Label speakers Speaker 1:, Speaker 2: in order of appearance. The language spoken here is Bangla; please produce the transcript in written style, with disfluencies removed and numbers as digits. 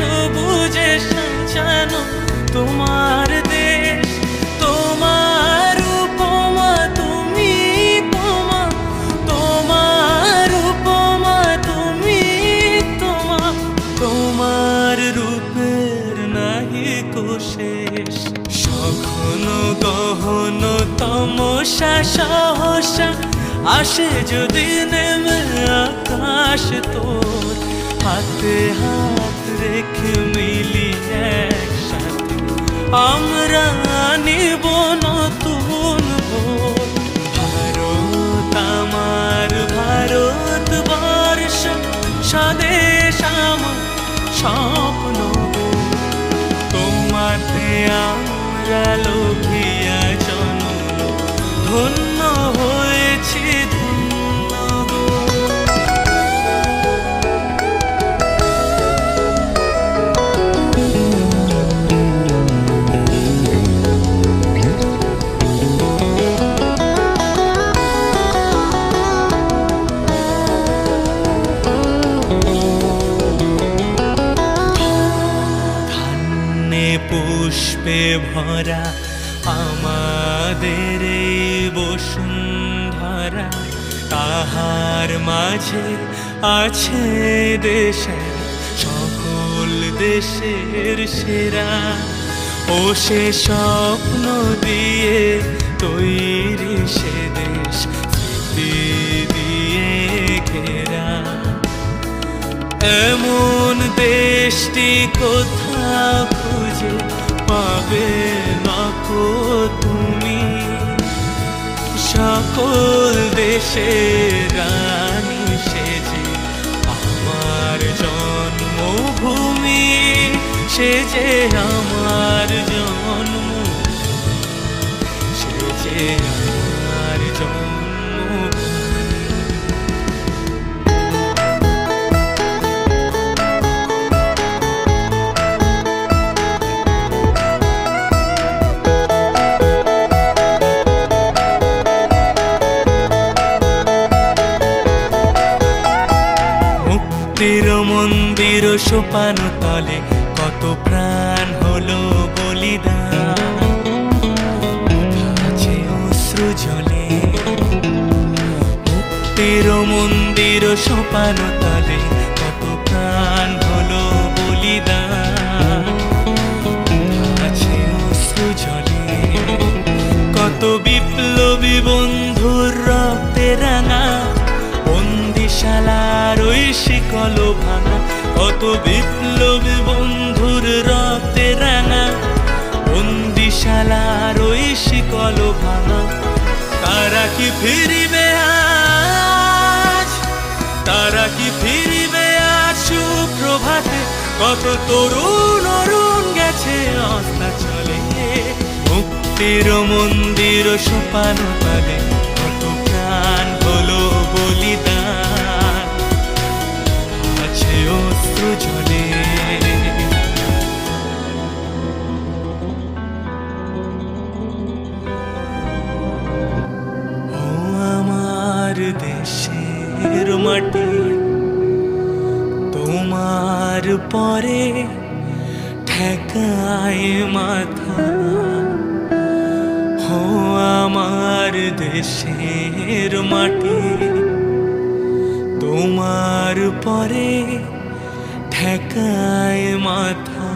Speaker 1: সবুজে সাজানো তোমার দেশ, তোমার উপমা তুমি, তোমার উপমা তুমি, তোমার রূপের নাহি কোশেষ। সঘন গহন তমসা সহসা আসে যদি নেমে আকাশ তোর, হাতে হাত রেখে মিলি একসাথে আমরা নিব নতুন ভোর। ভারত আমার ভারতবর্ষ, স্বদেশ আমার স্বপ্ন, তোমাতে আমরা লোভিয়া জন্ম, ধন্য হয়েছি ধন্য গো। পুষ্পে ভরা আমাদের এই বসুন্ধরা, তাহার মাঝে আছে দেশের সকল দেশের সেরা। ও সে স্বপ্ন দিয়ে তৈরি সে দেশ, স্মৃতি দিয়ে ঘেরা। এমন দেশটি কোথাও খুঁজে পাবে না কো তুমি, সকল দেশের রানী সেজে আমার জন্মভূমি, সেজে আমার জন্মভূমি, সেজে আমার জন্মভূমি। মুক্তির মন্দির সোপান তলে কত প্রাণ হলো বলিদান, আছে অশ্রু জলে। মুক্তির মন্দির সোপান তলে কত প্রাণ হলো বলিদান, আছে অশ্রু জলে। কত বিপ্লবী বন্ধুর রক্তে রাঙা বন্দিশালার ওই শিকল ভাঙা, কত বিপ্লবী বন্ধুর রক্তে রাঙা বন্দিশালার ওই শিকল ভাঙা। তারা কি ফিরিবে আজ, তারা কি ফিরিবে আজ সুপ্রভাতে? কত তরুণ অরুণ গেছে অস্তাচলে, মুক্তির মন্দির সোপান তলে কত প্রাণ হলো বলিদান, আছে অশ্রু জলে। ও আমার দেশের মাটি, তোমার পরে ঠেকায় মাথা। ও আমার দেশের মাটি, তোমার পরে ঠেকায় মাথা।